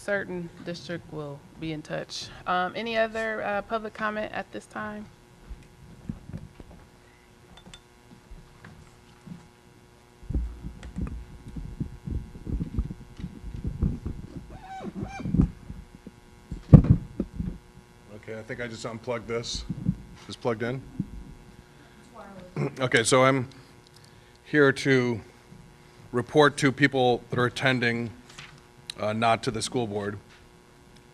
certain district will be in touch. Any other public comment at this time? Okay, I think I just unplugged this. Is this plugged in? Okay, so I'm here to report to people that are attending, not to the school board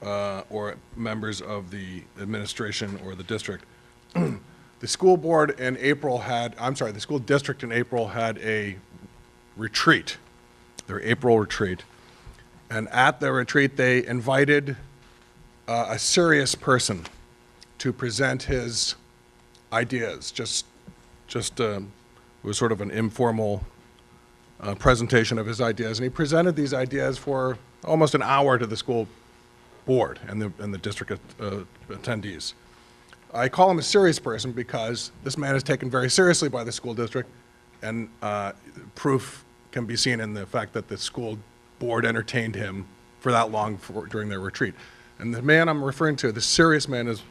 or members of the administration or the district. The school board in April had, the school district in April had a retreat, their April retreat. And at the retreat, they invited a serious person to present his ideas. It was sort of an informal presentation of his ideas, and he presented these ideas for almost an hour to the school board and the district attendees. I call him a serious person because this man is taken very seriously by the school district, and proof can be seen in the fact that the school board entertained him for that long during their retreat. And the man I'm referring to, the serious man, is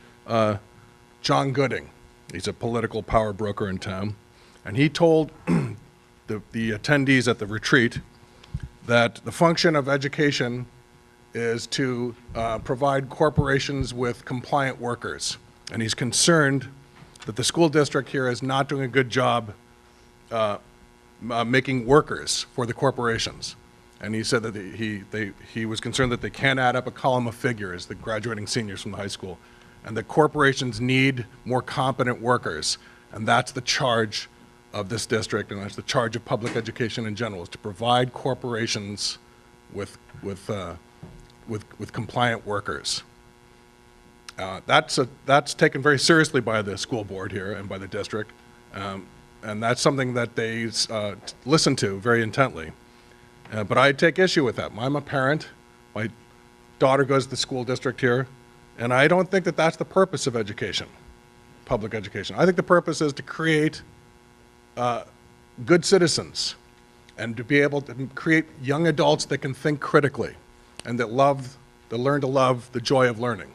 John Gooding. He's a political power broker in town, and he told the attendees at the retreat that the function of education is to provide corporations with compliant workers. And he's concerned that the school district here is not doing a good job making workers for the corporations. And he said that he was concerned that they can't add up a column of figures, the graduating seniors from the high school, and that corporations need more competent workers. And that's the charge of this district, and that's the charge of public education in general, is to provide corporations with compliant workers. That's taken very seriously by the school board here and by the district, and that's something that they listen to very intently. But I take issue with that. I'm a parent. My daughter goes to the school district here, and I don't think that that's the purpose of education, public education. I think the purpose is to create good citizens and to be able to create young adults that can think critically and that learn to love the joy of learning.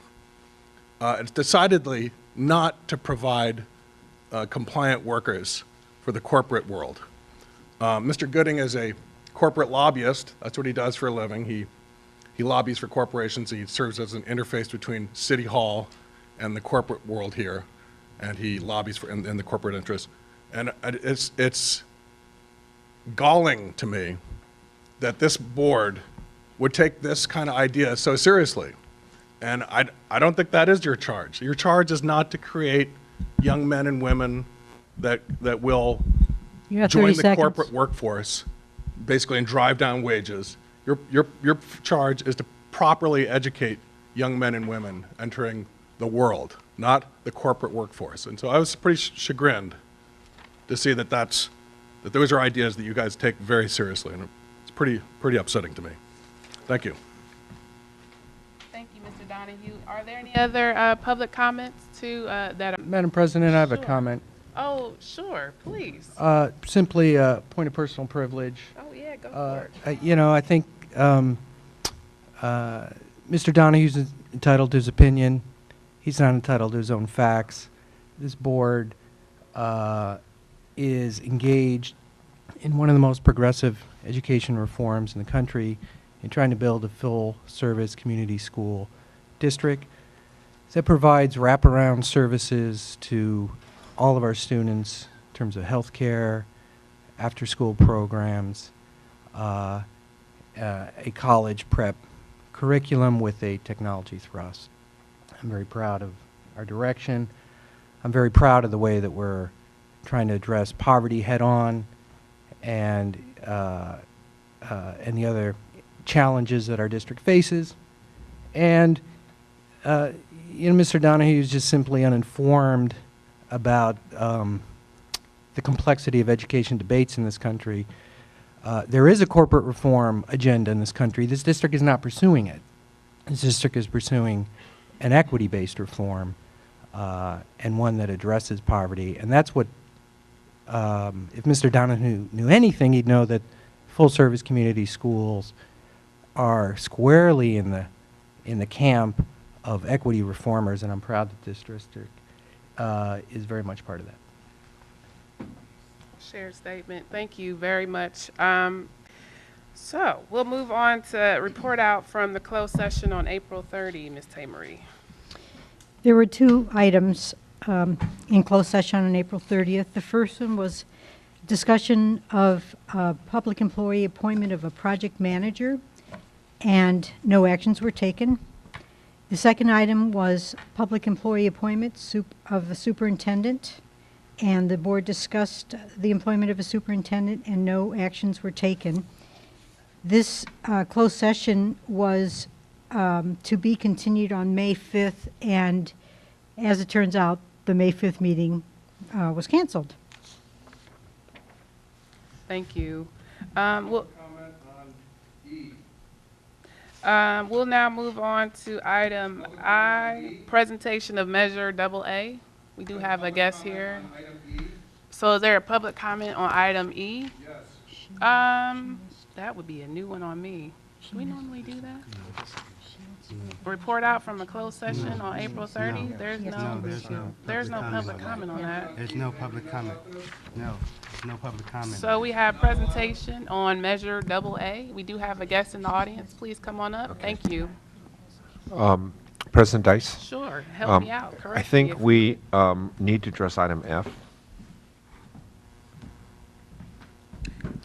It's decidedly not to provide compliant workers for the corporate world. Mr. Gooding is a corporate lobbyist. That's what he does for a living. He lobbies for corporations. He serves as an interface between City Hall and the corporate world here, and he lobbies for in the corporate interests. And it's galling to me that this board would take this kind of idea so seriously. And I don't think that is your charge. Your charge is not to create young men and women that will join the corporate workforce, basically, and drive down wages. Your charge is to properly educate young men and women entering the world, not the corporate workforce. And so I was pretty chagrined to see that those are ideas that you guys take very seriously, and it's pretty upsetting to me. Thank you. Thank you, Mr. Donahue. Are there any other public comments that? Madam President, I have a comment. Oh, sure, please. Simply a point of personal privilege. Oh, yeah, go for it. I think Mr. Donahue's entitled to his opinion. He's not entitled to his own facts. This board is engaged in one of the most progressive education reforms in the country in trying to build a full-service community school district that provides wraparound services to all of our students in terms of health care, after-school programs, a college prep curriculum with a technology thrust. I'm very proud of our direction. I'm very proud of the way that we're trying to address poverty head-on and the other challenges that our district faces. And Mr. Donahue is just simply uninformed about the complexity of education debates in this country. There is a corporate reform agenda in this country. This district is not pursuing it. This district is pursuing an equity-based reform and one that addresses poverty. And that's what, if Mr. Donahue knew anything, he'd know that full-service community schools are squarely in the in the camp of equity reformers, and I'm proud that this district is very much part of that. Shared statement. Thank you very much. So we'll move on to report out from the closed session on April 30, Ms. Emery. There were two items in closed session on April 30th. The first one was discussion of public employee appointment of a project manager, and no actions were taken. The second item was public employee appointment of the superintendent, and the board discussed the employment of a superintendent, and no actions were taken. This closed session was to be continued on May 5th, and as it turns out, the May 5th meeting was canceled. Thank you. We'll now move on to item I, presentation of Measure AA. We do have a guest here. So is there a public comment on item E? Yes. That would be a new one on me. Do we normally do that? Report out from a closed session on April 30? There's no public comment on that. There's no public comment. No, there's no public comment. So we have presentation on Measure AA. We do have a guest in the audience. Please come on up. Thank you. President Dice? Sure, help me out, correct I me think if- we need to address item F.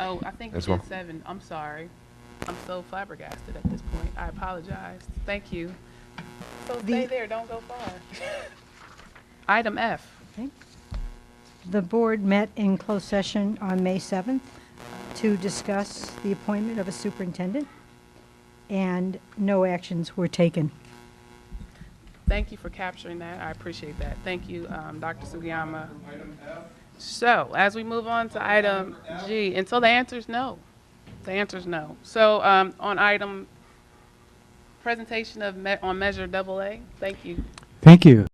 Oh, I think we as did well. 7. I'm sorry. I'm so flabbergasted at this point. I apologize. Thank you. So stay there, don't go far. Item F. Okay. The board met in closed session on May 7th to discuss the appointment of a superintendent, and no actions were taken. Thank you for capturing that. I appreciate that. Thank you, Dr. Sugiyama. So, as we move on to item G, and so the answer is no. The answer is no. So, on item presentation of on Measure AA, thank you. Thank you.